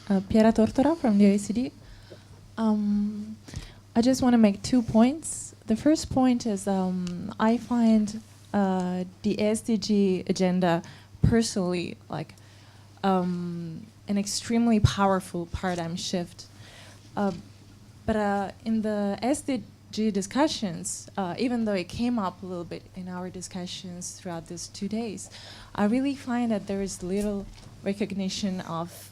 Piera Tortora from the OECD. I just want to make 2 points. The first point is I find the SDG agenda personally like an extremely powerful paradigm shift. But in the SDG discussions, even though it came up a little bit in our discussions throughout these 2 days, I really find that there is little recognition of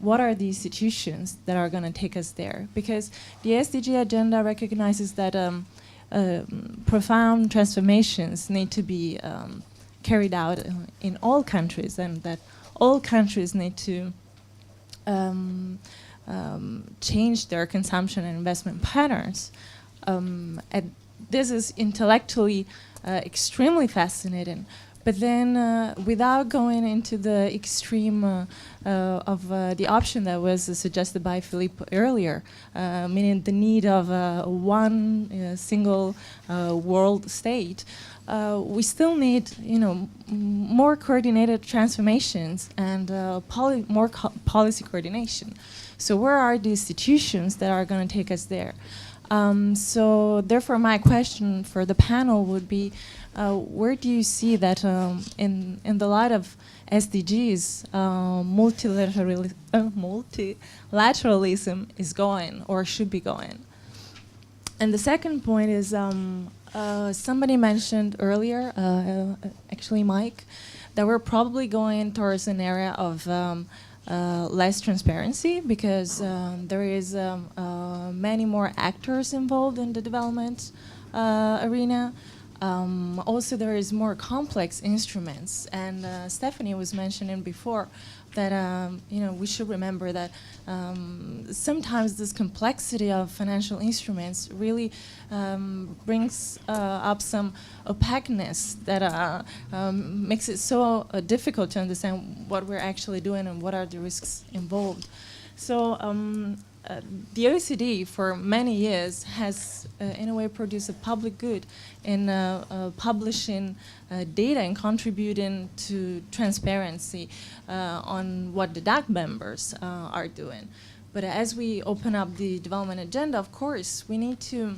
what are the institutions that are going to take us there. Because the SDG agenda recognizes that profound transformations need to be carried out in all countries, and that all countries need to change their consumption and investment patterns. And this is intellectually extremely fascinating. But then, without going into the extreme of the option that was suggested by Philippe earlier, meaning the need of one single world state, we still need, more coordinated transformations and more policy coordination. So, where are the institutions that are going to take us there? So, therefore, my question for the panel would be. Where do you see that in the light of SDGs, multilateralism is going or should be going? And the second point is somebody mentioned earlier, actually Mike, that we're probably going towards an area of less transparency because there is many more actors involved in the development arena. Also, there is more complex instruments, and Stephanie was mentioning before that we should remember that sometimes this complexity of financial instruments really brings up some opaqueness that makes it so difficult to understand what we're actually doing and what are the risks involved. So. The OECD for many years has, in a way, produced a public good in publishing data and contributing to transparency on what the DAC members are doing. But as we open up the development agenda, of course, we need to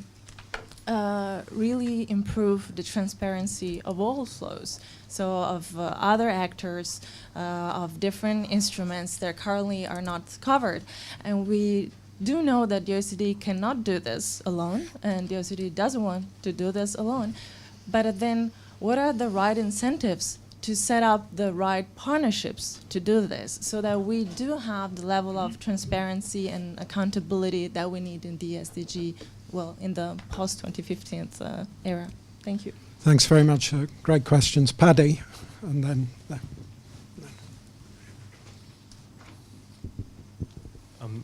really improve the transparency of all flows. So of other actors, of different instruments that currently are not covered. And we do know that the OECD cannot do this alone, and the OECD doesn't want to do this alone. But then what are the right incentives to set up the right partnerships to do this so that we do have the level of transparency and accountability that we need in the SDG, well, in the post-2015 era? Thank you. Thanks very much. Great questions. Paddy, and then...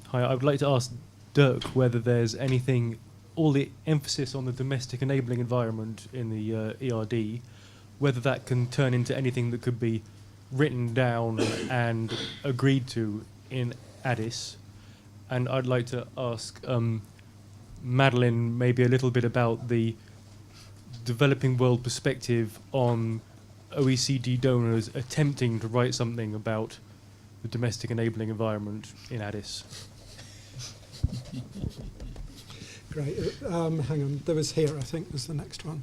Hi, I would like to ask Dirk whether there's anything, all the emphasis on the domestic enabling environment in the ERD, whether that can turn into anything that could be written down and agreed to in Addis. And I'd like to ask Madeleine maybe a little bit about the developing world perspective on OECD donors attempting to write something about the domestic enabling environment in Addis. Great. Hang on. There was here, I think, was the next one.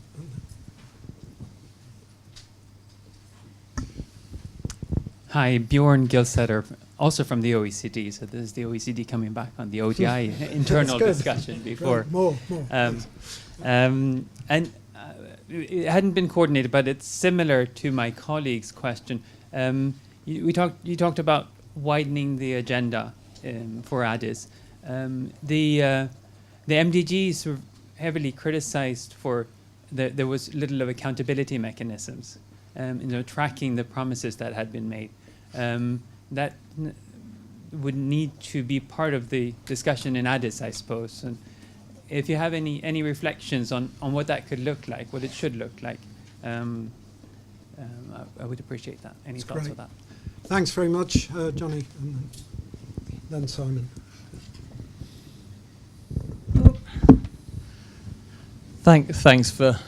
Hi, Bjorn Gilsetter, also from the OECD. So this is the OECD coming back on the ODI internal discussion before. Right, more. It hadn't been coordinated, but it's similar to my colleague's question. You talked about widening the agenda for Addis. The MDGs were heavily criticized for there was little of accountability mechanisms, tracking the promises that had been made. That would need to be part of the discussion in Addis, I suppose. And if you have any reflections on what that could look like, what it should look like, I would appreciate that. Any That's thoughts great. on that? Thanks very much, Johnny, and then Simon. Thanks for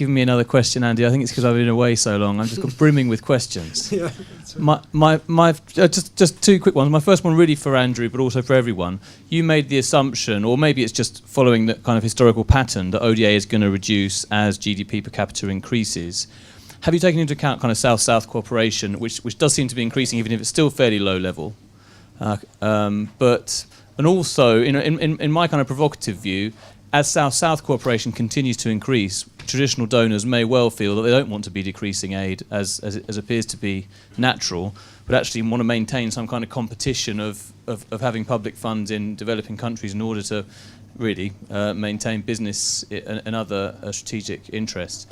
giving me another question, Andy. I think it's because I've been away so long. I'm just got brimming with questions. Yeah, that's right. My just two quick ones. My first one really for Andrew, but also for everyone. You made the assumption, or maybe it's just following the kind of historical pattern, that ODA is going to reduce as GDP per capita increases. Have you taken into account kind of South-South cooperation, which does seem to be increasing, even if it's still fairly low level? And also, in my kind of provocative view, as South-South cooperation continues to increase, traditional donors may well feel that they don't want to be decreasing aid, as appears to be natural, but actually want to maintain some kind of competition of having public funds in developing countries in order to really maintain business and other strategic interests.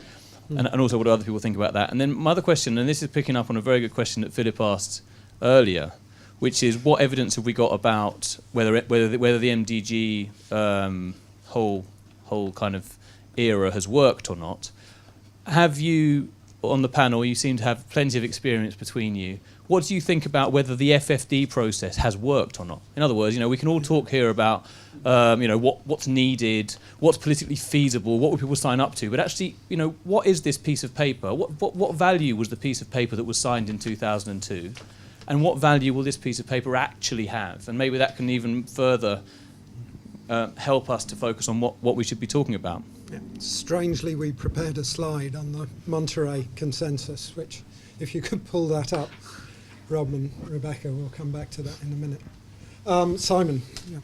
And also, what do other people think about that? And then my other question, and this is picking up on a very good question that Philip asked earlier, which is, what evidence have we got about whether the MDG whole kind of era has worked or not? Have you, on the panel, you seem to have plenty of experience between you. What do you think about whether the FFD process has worked or not? In other words, we can all talk here about what's needed, what's politically feasible, what would people sign up to, but actually, what is this piece of paper? What value was the piece of paper that was signed in 2002? And what value will this piece of paper actually have? And maybe that can even further help us to focus on what we should be talking about. Yeah. Strangely, we prepared a slide on the Monterey Consensus, which, if you could pull that up, Rob and Rebecca, we'll come back to that in a minute. Simon. Yeah.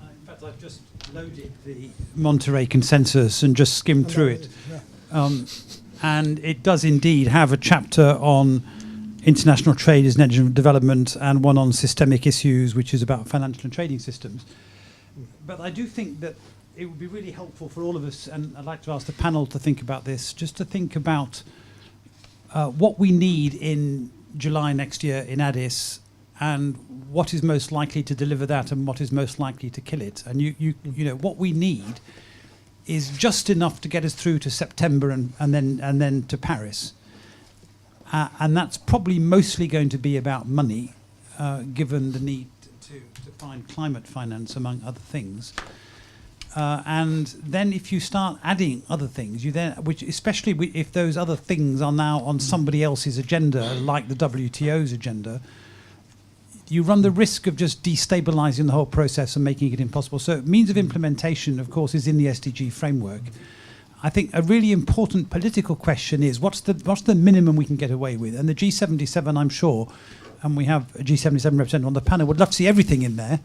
In fact, I've just loaded the Monterey Consensus and just skimmed through it. Yeah. And it does indeed have a chapter on international trade as an engine of development and one on systemic issues, which is about financial and trading systems. But I do think that it would be really helpful for all of us, and I'd like to ask the panel to think about this, just to think about what we need in July next year in Addis, and what is most likely to deliver that and what is most likely to kill it. And you know what we need is just enough to get us through to September and then to Paris. And that's probably mostly going to be about money, given the need to find climate finance, among other things. And then if you start adding other things, which especially if those other things are now on somebody else's agenda, like the WTO's agenda, you run the risk of just destabilizing the whole process and making it impossible. So means of implementation, of course, is in the SDG framework. I think a really important political question is what's the minimum we can get away with? And the G77, I'm sure, and we have a G77 representative on the panel, would love to see everything in there,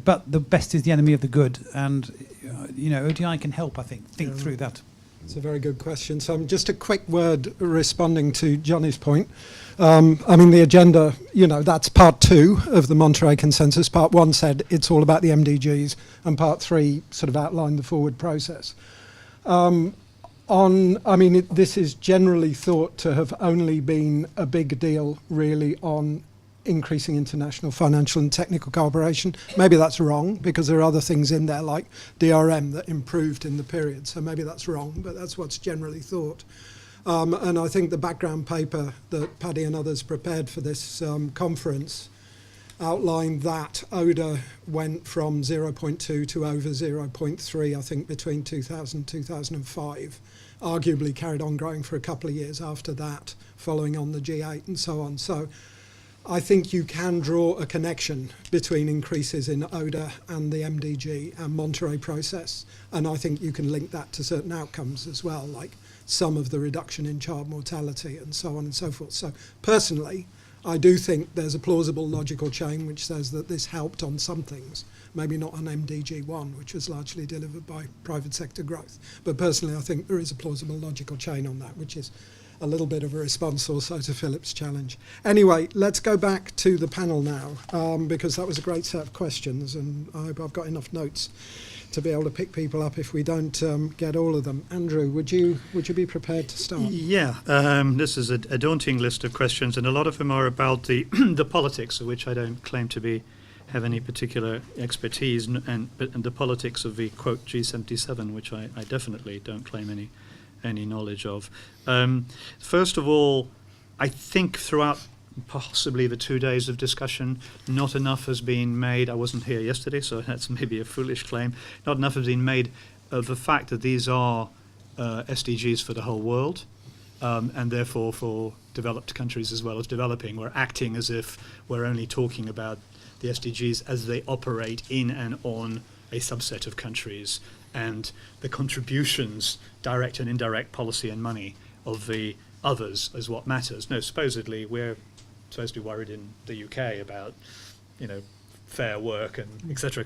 but the best is the enemy of the good. And, ODI can help, I think through that. It's a very good question. So just a quick word responding to Johnny's point. The agenda, that's part 2 of the Monterey Consensus. Part 1 said it's all about the MDGs, and part 3 sort of outlined the forward process. This is generally thought to have only been a big deal, really, on increasing international financial and technical cooperation. Maybe that's wrong, because there are other things in there, like DRM, that improved in the period. So maybe that's wrong, but that's what's generally thought. And I think the background paper that Paddy and others prepared for this conference outlined that ODA went from 0.2 to over 0.3, I think, between 2000 and 2005. Arguably carried on growing for a couple of years after that, following on the G8 and so on. So I think you can draw a connection between increases in ODA and the MDG and Monterey process. And I think you can link that to certain outcomes as well, like some of the reduction in child mortality and so on and so forth. So personally, I do think there's a plausible logical chain which says that this helped on some things, maybe not on MDG 1, which was largely delivered by private sector growth. But personally, I think there is a plausible logical chain on that, which is a little bit of a response also to Philip's challenge. Anyway, let's go back to the panel now, because that was a great set of questions, and I hope I've got enough notes to be able to pick people up if we don't get all of them. Andrew, would you be prepared to start? Yeah, this is a daunting list of questions, and a lot of them are about the the politics, of which I don't claim to have any particular expertise, and the politics of the quote G77, which I definitely don't claim any knowledge of. First of all, I think throughout possibly the 2 days of discussion, not enough has been made. I wasn't here yesterday, so that's maybe a foolish claim. Not enough has been made of the fact that these are SDGs for the whole world, and therefore for developed countries as well as developing. We're acting as if we're only talking about the SDGs as they operate in and on a subset of countries, and the contributions, direct and indirect policy and money, of the others is what matters. No, supposedly we're supposed to be worried in the UK about, fair work and et cetera,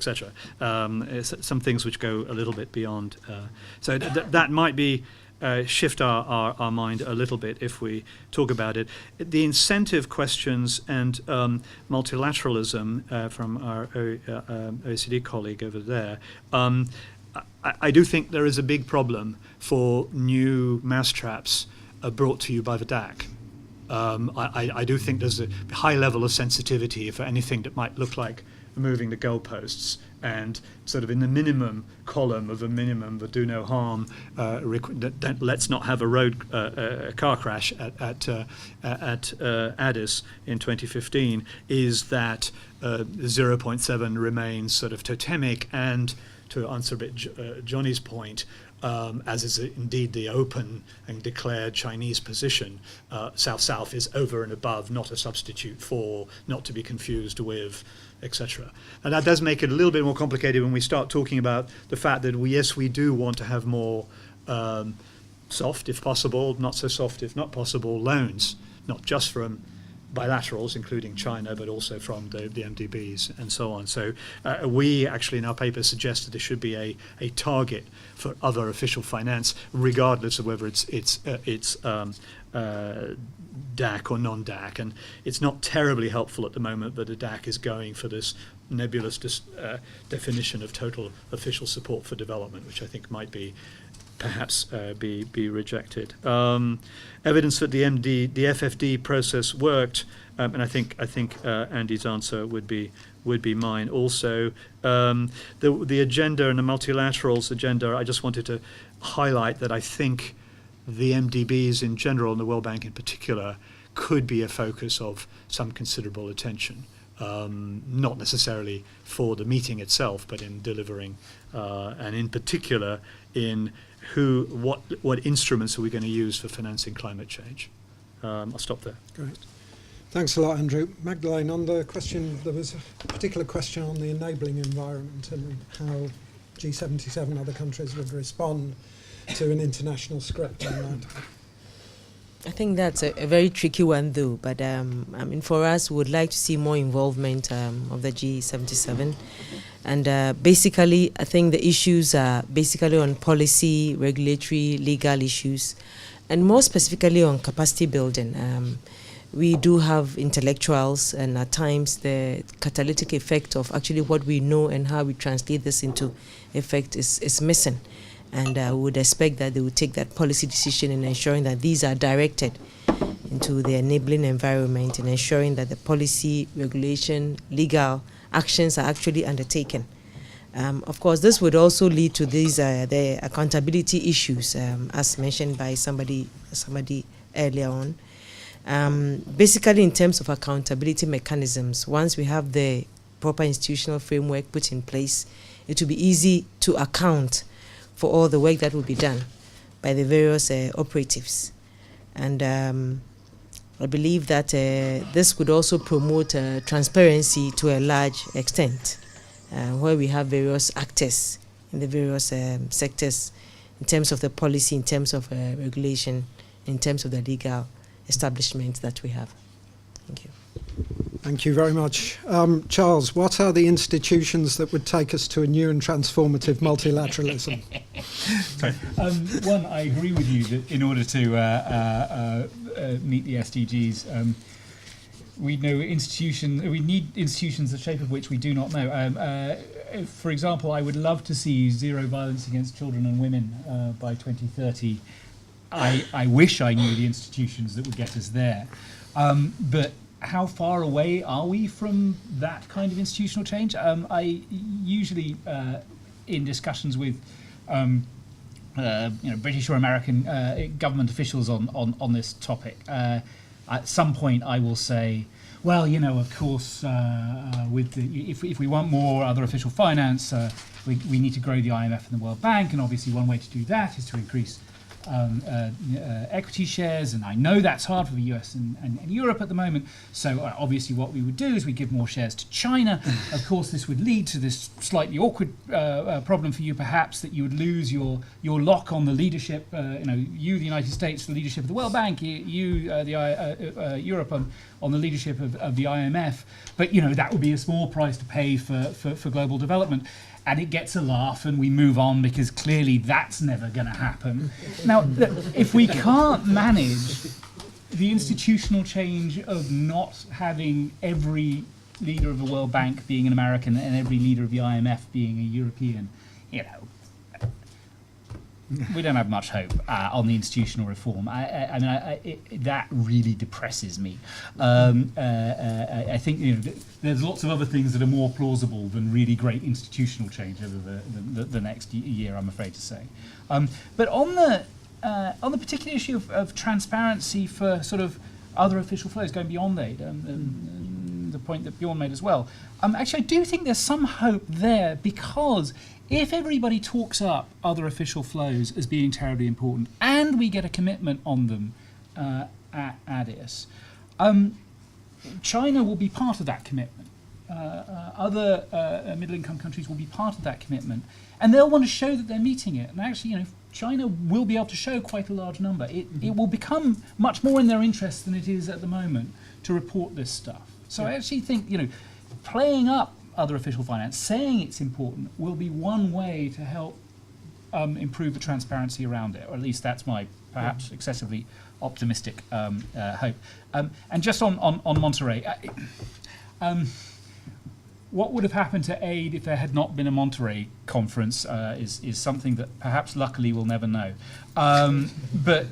some things which go a little bit beyond. So that might be shift our mind a little bit if we talk about it. The incentive questions and multilateralism from our OECD colleague over there, I do think there is a big problem for new mousetraps brought to you by the DAC. I do think there's a high level of sensitivity for anything that might look like moving the goalposts, and sort of in the minimum column of a minimum, the do no harm, let's not have a car crash at Addis in 2015, is that 0.7 remains sort of totemic, and to answer a bit Johnny's point, as is indeed the open and declared Chinese position, South-South is over and above, not a substitute for, not to be confused with, etc. And that does make it a little bit more complicated when we start talking about the fact that we do want to have more soft, if possible, not so soft, if not possible, loans, not just from bilaterals, including China, but also from the MDBs and so on. So we actually in our paper suggest that there should be a target for other official finance, regardless of whether it's DAC or non-DAC. And it's not terribly helpful at the moment that the DAC is going for this nebulous definition of total official support for development, which I think might be perhaps be rejected. Evidence that the FFD process worked, and I think Andy's answer would be mine also. The agenda and the multilaterals agenda, I just wanted to highlight that I think the MDBs in general and the World Bank in particular could be a focus of some considerable attention. Not necessarily for the meeting itself, but in delivering, and in particular in what instruments are we going to use for financing climate change. I'll stop there. Great. Thanks a lot, Andrew. Magdalene, on the question, there was a particular question on the enabling environment and how G77 other countries would respond to an international script on that. I think that's a very tricky one, though. But for us, we would like to see more involvement of the G77. And basically, I think the issues are basically on policy, regulatory, legal issues, and more specifically on capacity building. We do have intellectuals, and at times the catalytic effect of actually what we know and how we translate this into effect is missing. And we would expect that they would take that policy decision in ensuring that these are directed into the enabling environment and ensuring that the policy, regulation, legal actions are actually undertaken. Of course, this would also lead to these the accountability issues, as mentioned by somebody earlier on. Basically, in terms of accountability mechanisms, once we have the proper institutional framework put in place, it will be easy to account for all the work that will be done by the various operatives. And I believe that this would also promote transparency to a large extent, where we have various actors in the various sectors in terms of the policy, in terms of regulation, in terms of the legal establishments that we have. Thank you. Thank you very much. Charles, what are the institutions that would take us to a new and transformative multilateralism? One, I agree with you that in order to meet the SDGs, we need institutions the shape of which we do not know. For example, I would love to see zero violence against children and women by 2030. I wish I knew the institutions that would get us there. But how far away are we from that kind of institutional change? I usually, in discussions with British or American government officials on this topic, at some point I will say, well, you know, of course, if we want more other official finance, we need to grow the IMF and the World Bank, and obviously one way to do that is to increase equity shares, and I know that's hard for the US and Europe at the moment, so obviously what we would do is we give more shares to China. Of course, this would lead to this slightly awkward problem for you, perhaps, that you would lose your lock on the leadership, you, the United States, the leadership of the World Bank, Europe on the leadership of the IMF, but that would be a small price to pay for global development. And it gets a laugh and we move on because clearly that's never going to happen. Now, if we can't manage the institutional change of not having every leader of the World Bank being an American and every leader of the IMF being a European, we don't have much hope on the institutional reform. That really depresses me. I think there's lots of other things that are more plausible than really great institutional change over the next year, I'm afraid to say. But on the particular issue of transparency for sort of other official flows going beyond aid, and the point that Bjorn made as well, actually I do think there's some hope there, because if everybody talks up other official flows as being terribly important and we get a commitment on them at Addis, China will be part of that commitment. Other middle-income countries will be part of that commitment, and they'll want to show that they're meeting it. And actually, China will be able to show quite a large number. It will become much more in their interest than it is at the moment to report this stuff. So I actually think, playing up other official finance, saying it's important, will be one way to help improve the transparency around it, or at least that's my perhaps excessively optimistic hope. And just on Monterey, what would have happened to aid if there had not been a Monterey conference is something that perhaps luckily we'll never know. But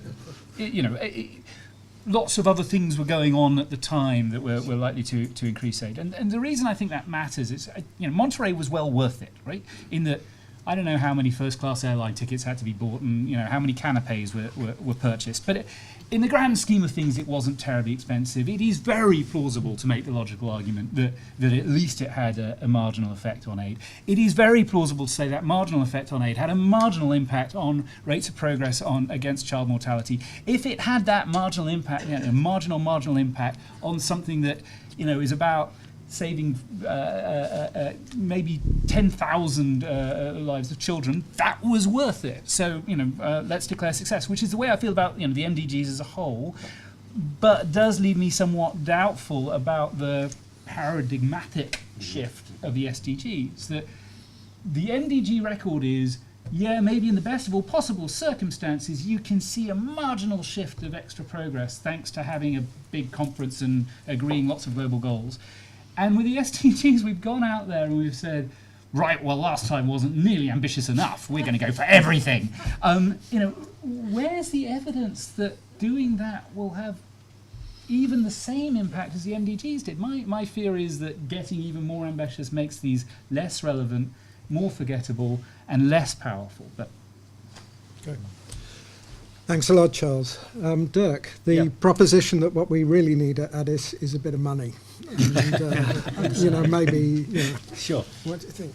lots of other things were going on at the time that were likely to increase aid. And the reason I think that matters is, Monterey was well worth it, right? In that, I don't know how many first-class airline tickets had to be bought and, how many canapes were purchased. But in the grand scheme of things, it wasn't terribly expensive. It is very plausible to make the logical argument that at least it had a marginal effect on aid. It is very plausible to say that marginal effect on aid had a marginal impact on rates of progress against child mortality. If it had that marginal impact, a marginal impact on something that, is about saving maybe 10,000 lives of children, that was worth it. So, let's declare success, which is the way I feel about, the MDGs as a whole, but does leave me somewhat doubtful about the paradigmatic shift of the SDGs. That the MDG record is, maybe in the best of all possible circumstances, you can see a marginal shift of extra progress thanks to having a big conference and agreeing lots of global goals. And with the SDGs, we've gone out there and we've said, right, well, last time wasn't nearly ambitious enough. We're going to go for everything. Where's the evidence that doing that will have even the same impact as the MDGs did? My fear is that getting even more ambitious makes these less relevant, more forgettable, and less powerful. But okay. Thanks a lot, Charles. Dirk, the proposition that what we really need at Addis is a bit of money. And, maybe, Sure. What do you think?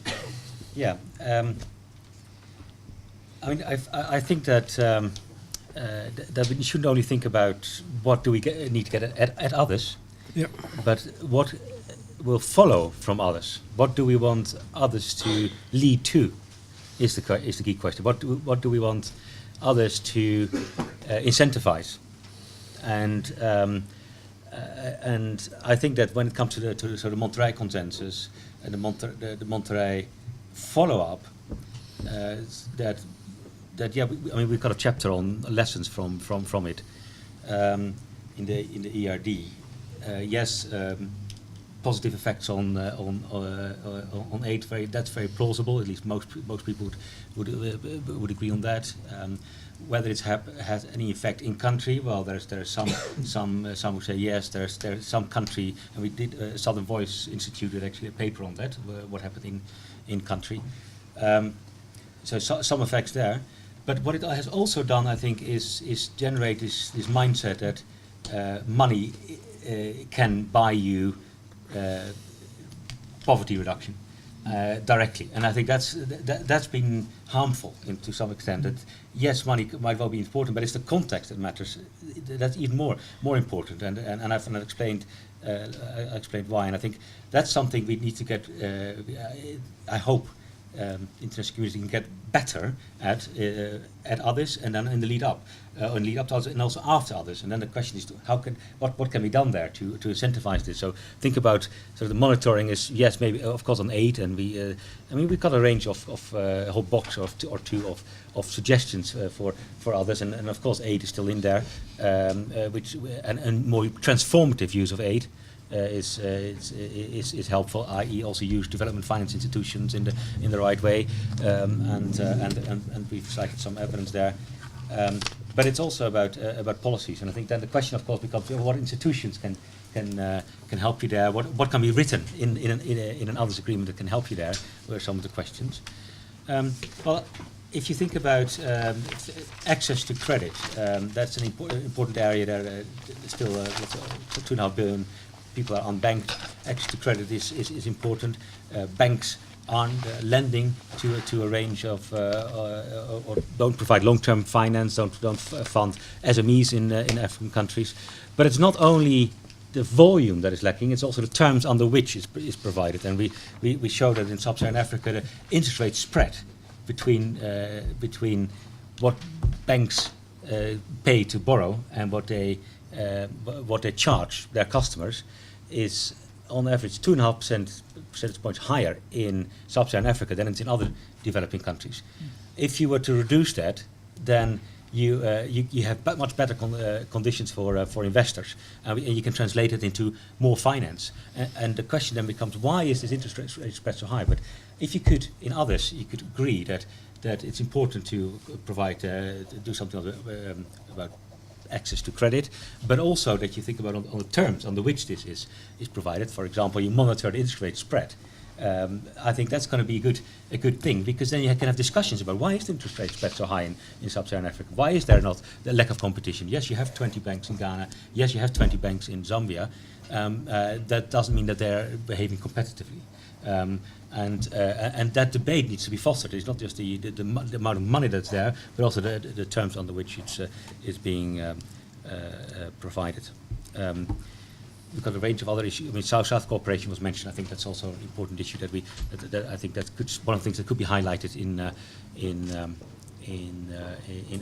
Yeah. I think that that we shouldn't only think about what do we need to get at others, but what will follow from others. What do we want others to lead to? Is the key question. What do we want others to incentivize? And I think that when it comes to the Monterey Consensus and the Monterey follow-up, we've got a chapter on lessons from it in the ERD. Positive effects on aid. That's very plausible. At least most people would agree on that. Whether it has any effect in country, well, there's some would say yes. There's some country, and we did Southern Voice instituted actually a paper on that. What happened in country. So some effects there. But what it has also done, I think, is generate this mindset that money can buy you poverty reduction directly, and I think that's been harmful to some extent. That yes, money might well be important, but it's the context that matters. That's even more important, and I've explained why, and I think that's something we need to get. I hope international community can get better at others, and then in the lead up to others, and also after others. And then the question is, what can be done there to incentivize this? So think about sort of the monitoring is yes, maybe of course on aid, and we've got a range of a whole box or two of suggestions for others, and of course aid is still in there, which and more transformative use of aid. Is helpful, i.e. also use development finance institutions in the right way, and we've cited some evidence there. But it's also about policies, and I think then the question, of course, becomes what institutions can help you there. What can be written in an others agreement that can help you there? Were some of the questions. Well, if you think about access to credit, that's an important area. There still 2.5 billion. People are unbanked. Access to credit is important. Banks aren't lending to a range of or don't provide long-term finance, don't fund SMEs in African countries. But it's not only the volume that is lacking; it's also the terms under which is provided. And we show that in sub-Saharan Africa, the interest rate spread between what banks pay to borrow and what they charge their customers is on average 2.5 percentage points higher in sub-Saharan Africa than it's in other developing countries. If you were to reduce that, then you have much better conditions for investors, and you can translate it into more finance. And the question then becomes, why is this interest rate spread so high? But if you could, in others, you could agree that it's important to provide, do something about access to credit, but also that you think about on the terms under which this is provided. For example, you monitor the interest rate spread. I think that's going to be a good thing, because then you can have discussions about why is the interest rate spread so high in sub-Saharan Africa? Why is there not the lack of competition? Yes, you have 20 banks in Ghana. Yes, you have 20 banks in Zambia. That doesn't mean that they're behaving competitively. And that debate needs to be fostered. It's not just the amount of money that's there, but also the terms under which it's being provided. We've got a range of other issues. I mean, South-South cooperation was mentioned. I think that's also an important issue that I think that could one of the things that could be highlighted in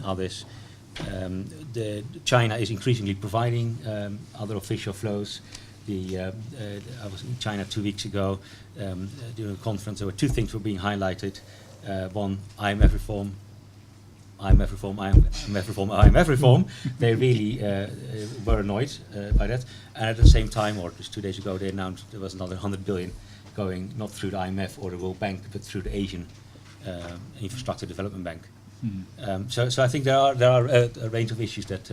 others. China is increasingly providing other official flows. I was in China 2 weeks ago during a conference. There were two things were being highlighted. One, IMF reform. IMF reform, IMF reform, IMF reform. They really were annoyed by that. And at the same time, or just 2 days ago, they announced there was another 100 billion going not through the IMF or the World Bank, but through the Asian Infrastructure Development Bank. So I think there are a range of issues that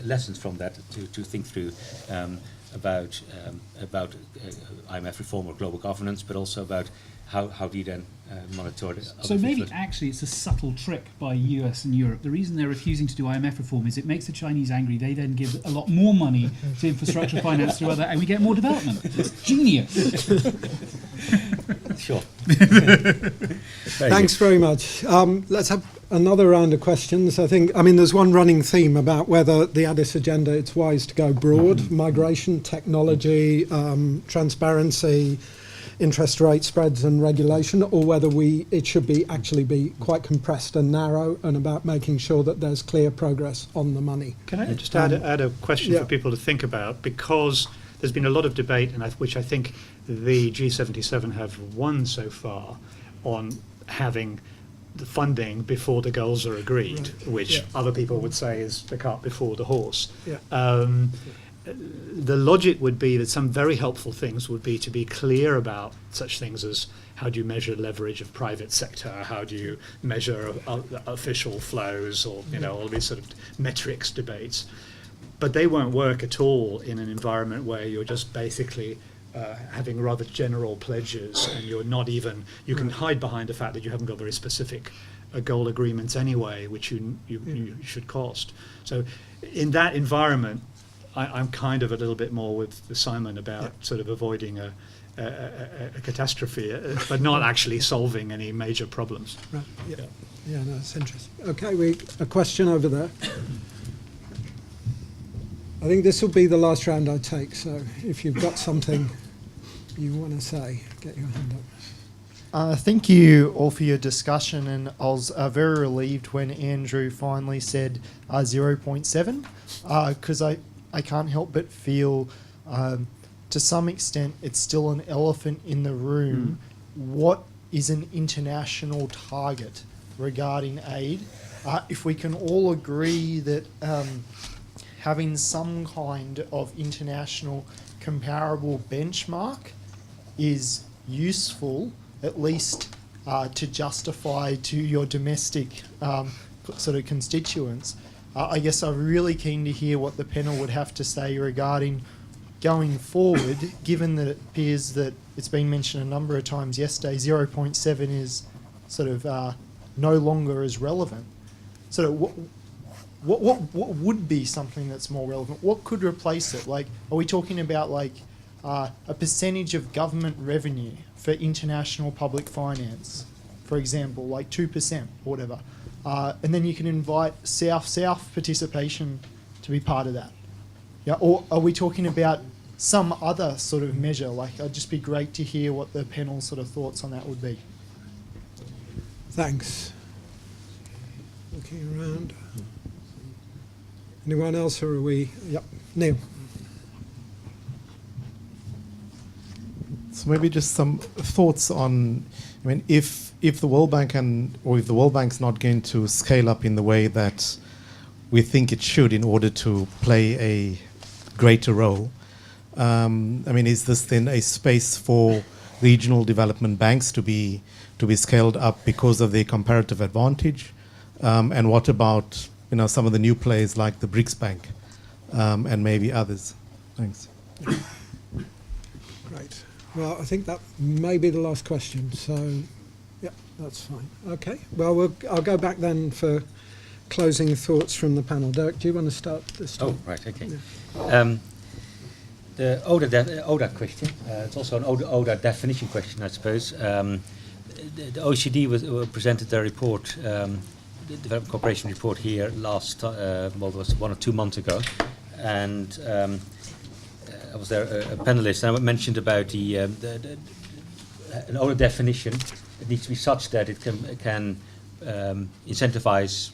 lessons from that to think through about IMF reform or global governance, but also about how do you then monitor this. So maybe actually it's a subtle trick by US and Europe. The reason they're refusing to do IMF reform is it makes the Chinese angry. They then give a lot more money to infrastructure finance through other, and we get more development. It's genius. Sure. Thanks very much. Let's have another round of questions. I mean, there's one running theme about whether the Addis agenda, it's wise to go broad, migration, technology, transparency, interest rate spreads and regulation, or whether it should actually be quite compressed and narrow and about making sure that there's clear progress on the money. Can I just add a question for people to think about? Because there's been a lot of debate, which I think the G77 have won so far, on having the funding before the goals are agreed, which other people would say is the cart before the horse. The logic would be that some very helpful things would be to be clear about such things as how do you measure leverage of private sector, how do you measure official flows, or all these sort of metrics debates. But they won't work at all in an environment where you're just basically having rather general pledges, and you're not even, you can hide behind the fact that you haven't got very specific goal agreements anyway, which you should cost. So in that environment, I'm kind of a little bit more with Simon about sort of avoiding a catastrophe, but not actually solving any major problems. Right. Yeah, no, it's interesting. Okay, a question over there. I think this will be the last round I take, so if you've got something you want to say, get your hand up. Thank you all for your discussion, and I was very relieved when Andrew finally said 0.7, because I can't help but feel, to some extent, it's still an elephant in the room. What is an international target regarding aid? If we can all agree that having some kind of international comparable benchmark is useful, at least to justify to your domestic sort of constituents. I guess I'm really keen to hear what the panel would have to say regarding going forward, given that it appears that it's been mentioned a number of times yesterday, 0.7 is sort of no longer as relevant. So what would be something that's more relevant? What could replace it? Like, are we talking about like a percentage of government revenue for international public finance, for example, like 2% or whatever? And then you can invite South-South participation to be part of that. Yeah, or are we talking about some other sort of measure? Like, it'd just be great to hear what the panel's sort of thoughts on that would be. Thanks. Looking around. Anyone else, or are we? Yep, Neil. So maybe just some thoughts on, I mean, if the World Bank if the World Bank's not going to scale up in the way that we think it should in order to play a greater role, I mean, is this then a space for regional development banks to be scaled up because of their comparative advantage? And what about, you know, some of the new players like the BRICS Bank and maybe others? Thanks. Great. Well, I think that may be the last question. So, yeah, that's fine. Okay. Well, I'll go back then for closing thoughts from the panel. Dirk, do you want to start this time? Oh, right. Okay. Yeah. The ODA question. It's also an ODA definition question, I suppose. The OECD presented their report. The Development Cooperation report here last, it was 1 or 2 months ago, and I was there a panelist, and I mentioned about an ODA definition. It needs to be such that it can incentivize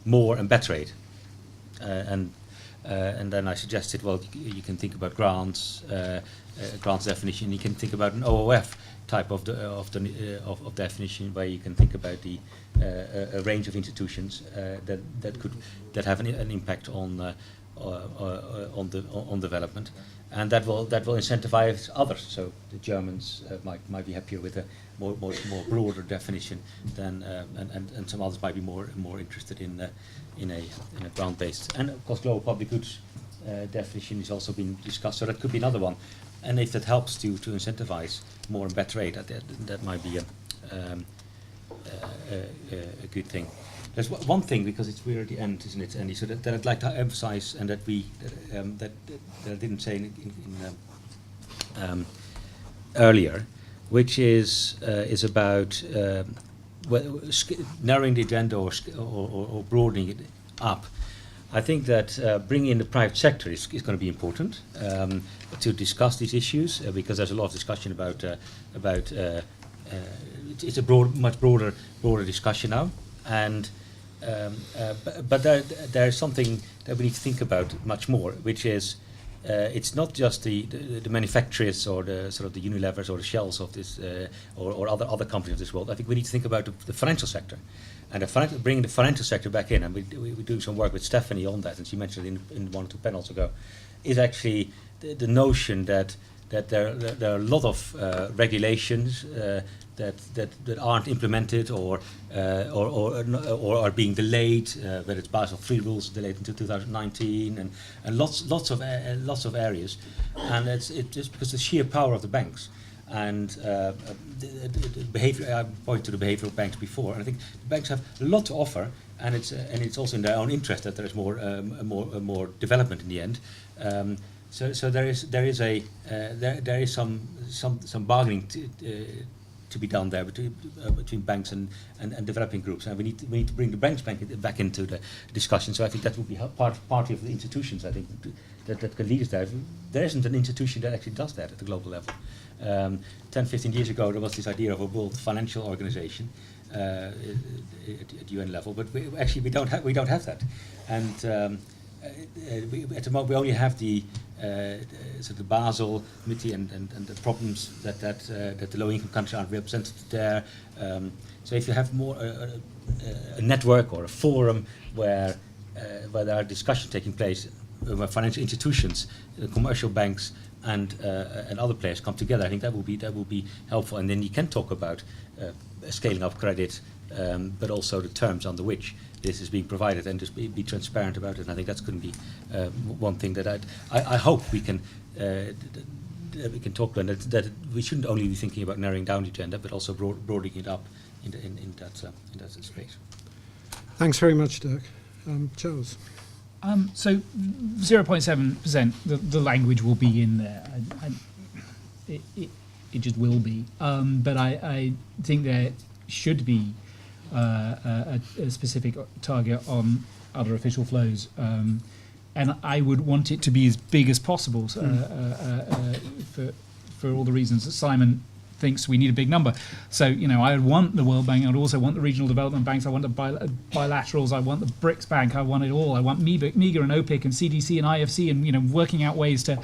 more and better aid, and then I suggested, well, you can think about grants definition. You can think about an OOF type of definition, where you can think about a range of institutions that have an impact on development, and that will incentivize others. So the Germans might be happier with a more broader definition than and some others might be more interested in a ground-based. And of course, global public goods definition is also being discussed, so that could be another one. And if that helps to incentivize more and better aid, that might be a good thing. There's one thing, because we're at the end, isn't it, Andy? So that I'd like to emphasize, and that that I didn't say earlier, which is about narrowing the agenda or broadening it up. I think that bringing in the private sector is going to be important to discuss these issues, because there's a lot of discussion about it's a much broader discussion now, and but there's something that we need to think about much more, which is it's not just the manufacturers or the sort of the Unilevers or the Shells of this or other companies of this world. I think we need to think about the financial sector. And bringing the financial sector back in, and we're doing some work with Stephanie on that, and she mentioned it in 1 or 2 panels ago, is actually the notion that there are a lot of regulations that aren't implemented or are being delayed, whether it's Basel III rules delayed until 2019, and lots of areas, and it's just because the sheer power of the banks. And the behavior, I pointed to the behavioral banks before, and I think the banks have a lot to offer, and it's also in their own interest that there is more development in the end. So there is some bargaining to be done there between banks and developing groups, and we need to bring the banks back into the discussion. So I think that would be part of the institutions. I think that can lead us there. There isn't an institution that actually does that at the global level. 10-15 years ago, there was this idea of a World Financial Organization at UN level, but we don't have that, and at the moment we only have the the Basel Committee and the problems that the low-income countries aren't represented there. So if you have more a network or a forum where there are discussions taking place, where financial institutions, commercial banks, and other players come together, I think that will be helpful. And then you can talk about scaling up credit, but also the terms under which this is being provided, and just be transparent about it. And I think that's going to be one thing that I hope we can talk about. That we shouldn't only be thinking about narrowing down the agenda, but also broadening it up in that space. Thanks very much, Dirk. Charles. So 0.7%, the language will be in there. It just will be. But I think there should be a specific target on other official flows. And I would want it to be as big as possible for all the reasons that Simon thinks we need a big number. So, I want the World Bank, I'd also want the regional development banks, I want the bilaterals, I want the BRICS Bank, I want it all. I want MEGA and OPIC and CDC and IFC, and working out ways to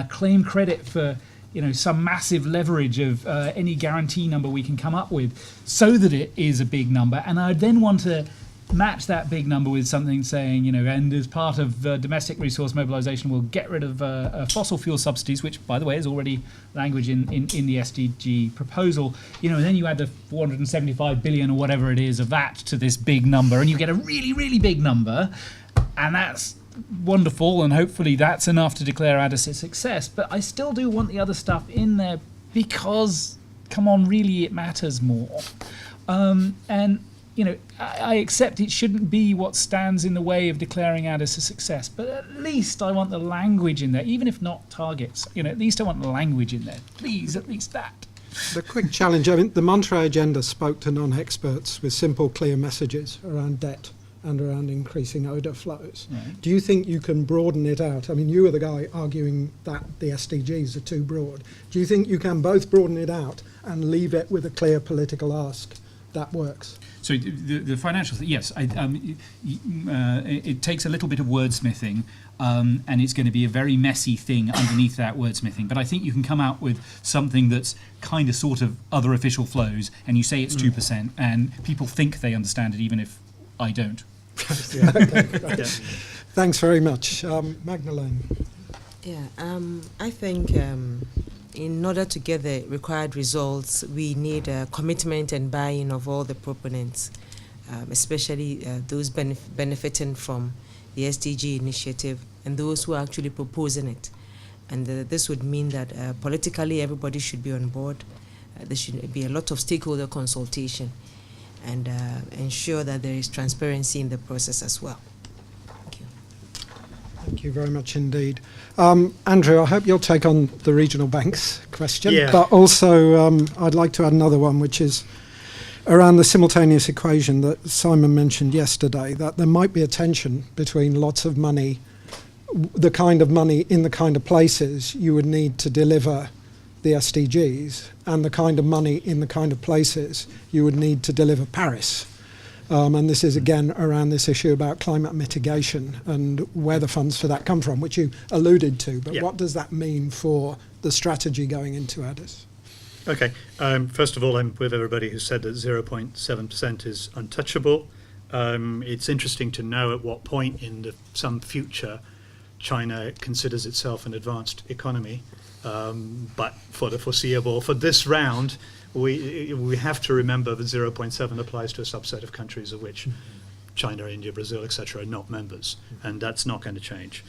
claim credit for some massive leverage of any guarantee number we can come up with, so that it is a big number. And I then want to match that big number with something saying, and as part of domestic resource mobilization, we'll get rid of fossil fuel subsidies, which, by the way, is already language in the SDG proposal. And then you add the 475 billion or whatever it is of that to this big number, and you get a really, really big number, and that's wonderful, and hopefully that's enough to declare Addis a success. But I still do want the other stuff in there because, come on, really it matters more. And I accept it shouldn't be what stands in the way of declaring Addis a success, but at least I want the language in there, even if not targets. At least I want the language in there. Please, at least that. The quick challenge, the Monterey Agenda spoke to non-experts with simple, clear messages around debt and around increasing ODA flows. Right. Do you think you can broaden it out? You were the guy arguing that the SDGs are too broad. Do you think you can both broaden it out and leave it with a clear political ask that works? So the financial thing, yes, it takes a little bit of wordsmithing, and it's going to be a very messy thing underneath that wordsmithing. But I think you can come out with something that's kind of sort of other official flows, and you say it's 2%, and people think they understand it, even if I don't. Yeah, okay. Thanks very much. Magdalene. Yeah, I think in order to get the required results, we need a commitment and buy-in of all the proponents, especially those benefiting from the SDG initiative and those who are actually proposing it. And this would mean that politically everybody should be on board. There should be a lot of stakeholder consultation, and ensure that there is transparency in the process as well. Thank you. Thank you very much indeed. Andrew, I hope you'll take on the regional banks question, but also I'd like to add another one, which is around the simultaneous equation that Simon mentioned yesterday, that there might be a tension between lots of money, the kind of money in the kind of places you would need to deliver the SDGs, and the kind of money in the kind of places you would need to deliver Paris. And this is again around this issue about climate mitigation and where the funds for that come from, which you alluded to, but what does that mean for the strategy going into Addis? Okay, first of all, I'm with everybody who said that 0.7% is untouchable. It's interesting to know at what point in some future China considers itself an advanced economy. But for the foreseeable, for this round, we have to remember that 0.7 applies to a subset of countries of which China, India, Brazil, etc. are not members, and that's not going to change.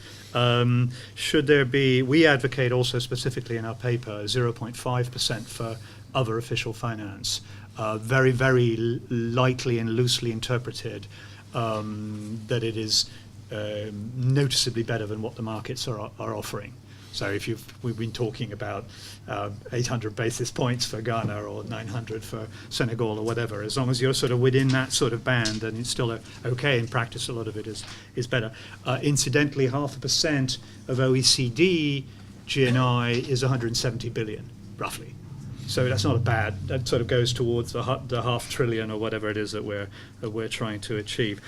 Should there be, we advocate also specifically in our paper 0.5% for other official finance, very, very lightly and loosely interpreted. that it is noticeably better than what the markets are offering. So we've been talking about 800 basis points for Ghana or 900 for Senegal or whatever. As long as you're sort of within that sort of band, then it's still okay. In practice, a lot of it is better. Incidentally, 0.5% of OECD GNI is 170 billion, roughly. So that's not a bad. That sort of goes towards the $500 billion or whatever it is that we're trying to achieve.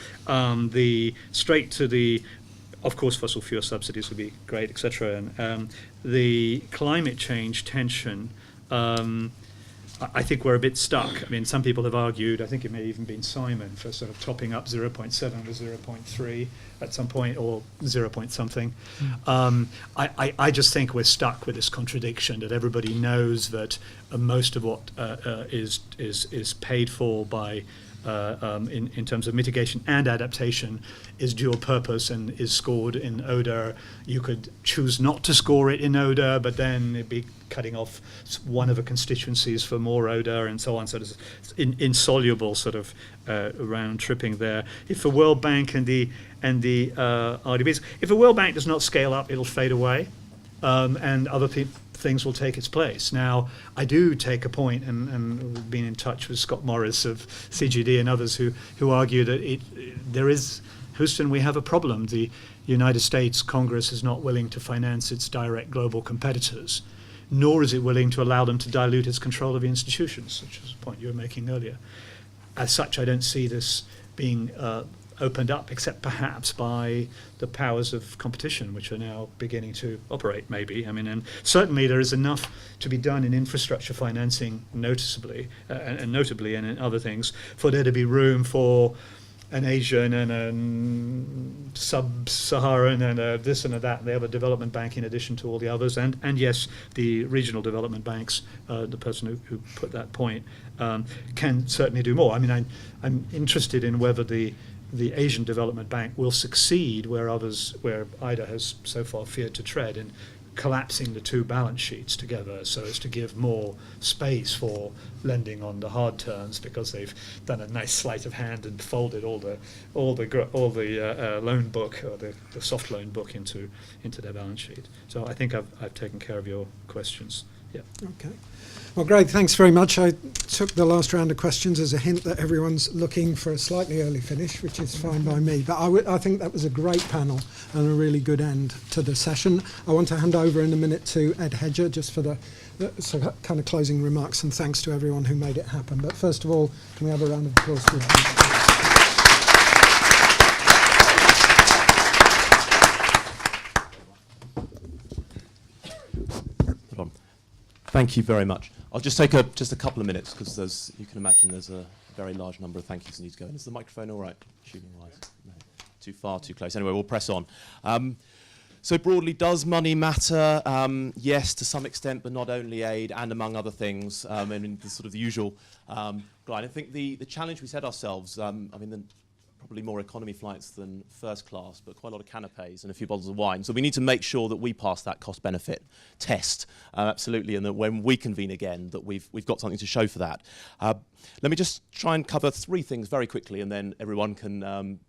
Of course, fossil fuel subsidies would be great, etc. And the climate change tension, I think we're a bit stuck. I mean, some people have argued, I think it may have even been Simon, for sort of topping up 0.7 with 0.3 at some point, or 0 point something. I just think we're stuck with this contradiction that everybody knows that most of what is paid for by in terms of mitigation and adaptation is dual purpose and is scored in ODA. You could choose not to score it in ODA, but then it'd be cutting off one of the constituencies for more ODA and so on. So there's insoluble sort of round tripping there. If the World Bank and the RDBs, if the World Bank does not scale up, it'll fade away, and other things will take its place. Now, I do take a point, and we've been in touch with Scott Morris of CGD and others who argue that there is, Houston, we have a problem. The United States Congress is not willing to finance its direct global competitors, nor is it willing to allow them to dilute its control of the institutions, which is a point you were making earlier. As such, I don't see this being opened up, except perhaps by the powers of competition, which are now beginning to operate, maybe. I mean, and certainly there is enough to be done in infrastructure financing, noticeably, and notably, and in other things, for there to be room for an Asian and a sub-Saharan and a this and a that and the other development bank in addition to all the others, and yes, the regional development banks, the person who put that point, can certainly do more. I mean, I'm interested in whether the Asian Development Bank will succeed where IDA has so far feared to tread in collapsing the two balance sheets together so as to give more space for lending on the hard terms, because they've done a nice sleight of hand and folded all the loan book, or the soft loan book, into their balance sheet. So I think I've taken care of your questions. Yeah. Okay. Well, great. Thanks very much. I took the last round of questions as a hint that everyone's looking for a slightly early finish, which is fine by me. But I think that was a great panel and a really good end to the session. I want to hand over in a minute to Ed Hedger just for the kind of closing remarks, and thanks to everyone who made it happen. But first of all, can we have a round of applause for Thank you very much. I'll just take just a couple of minutes, because you can imagine there's a very large number of thank yous that need to go. And is the microphone all right, shooting-wise? No. Too far, too close. Anyway, we'll press on. So broadly, does money matter? Yes, to some extent, but not only aid, and among other things, and the sort of the usual glide. I think the challenge we set ourselves, probably more economy flights than first class, but quite a lot of canapes and a few bottles of wine. So we need to make sure that we pass that cost-benefit test, absolutely, and that when we convene again, that we've got something to show for that. Let me just try and cover three things very quickly, and then everyone can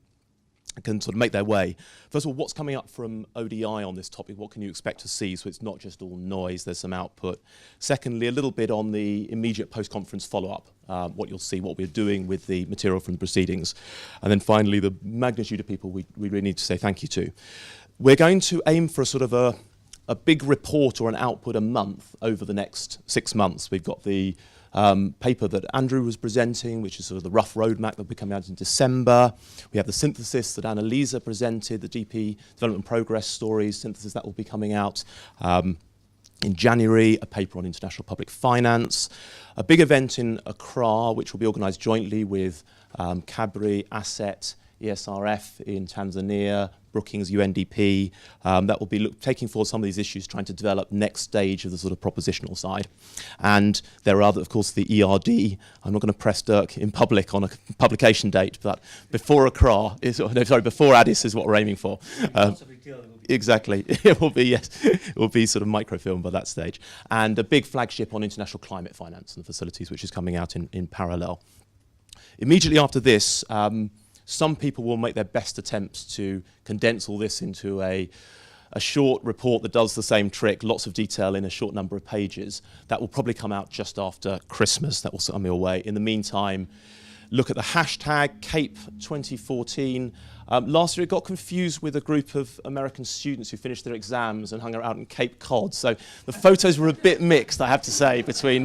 sort of make their way. First of all, what's coming up from ODI on this topic? What can you expect to see? So it's not just all noise, there's some output. Secondly, a little bit on the immediate post-conference follow-up, what you'll see, what we're doing with the material from the proceedings. And then finally, the magnitude of people we really need to say thank you to. We're going to aim for a sort of a big report or an output a month over the next 6 months. We've got the paper that Andrew was presenting, which is sort of the rough roadmap that will be coming out in December. We have the synthesis that Annalisa presented, the GP Development Progress Stories synthesis that will be coming out in January, a paper on international public finance, a big event in Accra, which will be organised jointly with Cadbury, Asset, ESRF in Tanzania, Brookings, UNDP, that will be taking forward some of these issues, trying to develop next stage of the sort of propositional side. And there are other, of course, the ERD. I'm not going to press Dirk in public on a publication date, but before Accra, before Addis is what we're aiming for. Exactly. It will be, yes, it will be sort of microfilm by that stage. And a big flagship on international climate finance and facilities, which is coming out in parallel. Immediately after this, Some people will make their best attempts to condense all this into a short report that does the same trick, lots of detail in a short number of pages. That will probably come out just after Christmas. That will send me away. In the meantime, look at the hashtag CAPE2014. Last year it got confused with a group of American students who finished their exams and hung out in Cape Cod. So the photos were a bit mixed, I have to say, between...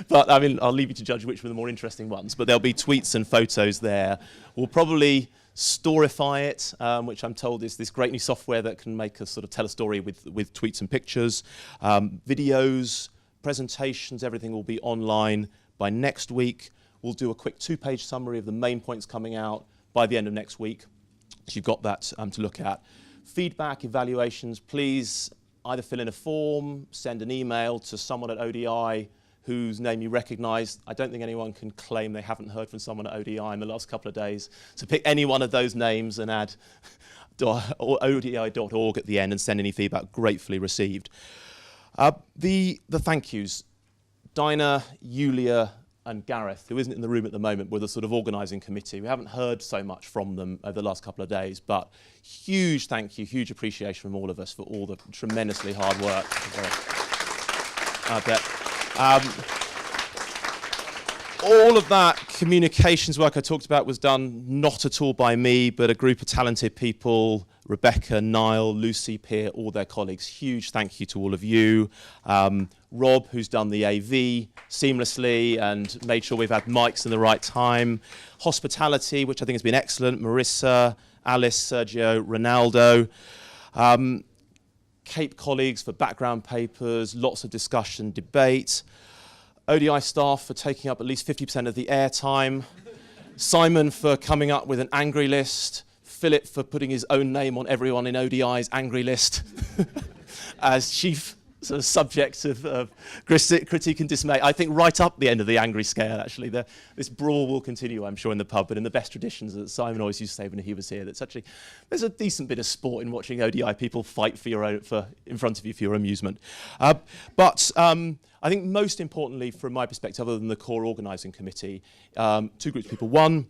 but I mean, I'll leave you to judge which were the more interesting ones. But there'll be tweets and photos there. We'll probably Storify it, which I'm told is this great new software that can make us sort of tell a story with tweets and pictures. Videos, presentations, everything will be online by next week. We'll do a quick 2-page summary of the main points coming out by the end of next week. So you've got that to look at. Feedback, evaluations, please either fill in a form, send an email to someone at ODI whose name you recognise. I don't think anyone can claim they haven't heard from someone at ODI in the last couple of days. So pick any one of those names and add odi.org at the end and send any feedback, gratefully received. The thank yous. Dinah, Yulia, and Gareth, who isn't in the room at the moment, were the sort of organising committee. We haven't heard so much from them over the last couple of days, but huge thank you, huge appreciation from all of us for all the tremendously hard work. I bet. All of that communications work I talked about was done not at all by me, but a group of talented people, Rebecca, Niall, Lucy, Peer, all their colleagues. Huge thank you to all of you. Rob, who's done the AV seamlessly and made sure we've had mics in the right time. Hospitality, which I think has been excellent. Marissa, Alice, Sergio, Ronaldo. Cape colleagues for background papers, lots of discussion, debate. ODI staff for taking up at least 50% of the airtime. Simon for coming up with an angry list. Philip for putting his own name on everyone in ODI's angry list as chief sort of subject of critique and dismay. I think right up the end of the angry scale, actually. This brawl will continue, I'm sure, in the pub, but in the best traditions that Simon always used to say when he was here, that's actually, there's a decent bit of sport in watching ODI people fight for your own, in front of you for your amusement. But I think most importantly, from my perspective, other than the core organising committee, 2 groups of people. One,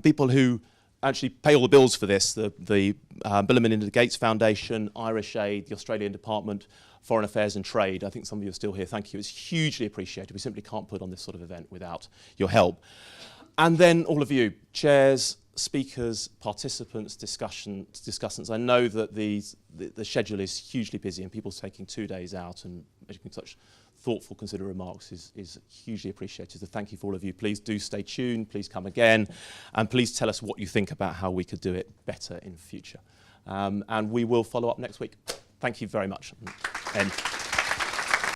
people who actually pay all the bills for this, the Bill and Melinda Gates Foundation, Irish Aid, the Australian Department, Foreign Affairs and Trade. I think some of you are still here. Thank you. It's hugely appreciated. We simply can't put on this sort of event without your help. And then all of you, chairs, speakers, participants, discussants. I know that the schedule is hugely busy and people taking 2 days out and making such thoughtful, considered remarks is hugely appreciated. So thank you for all of you. Please do stay tuned. Please come again. And please tell us what you think about how we could do it better in future. And we will follow up next week. Thank you very much. End.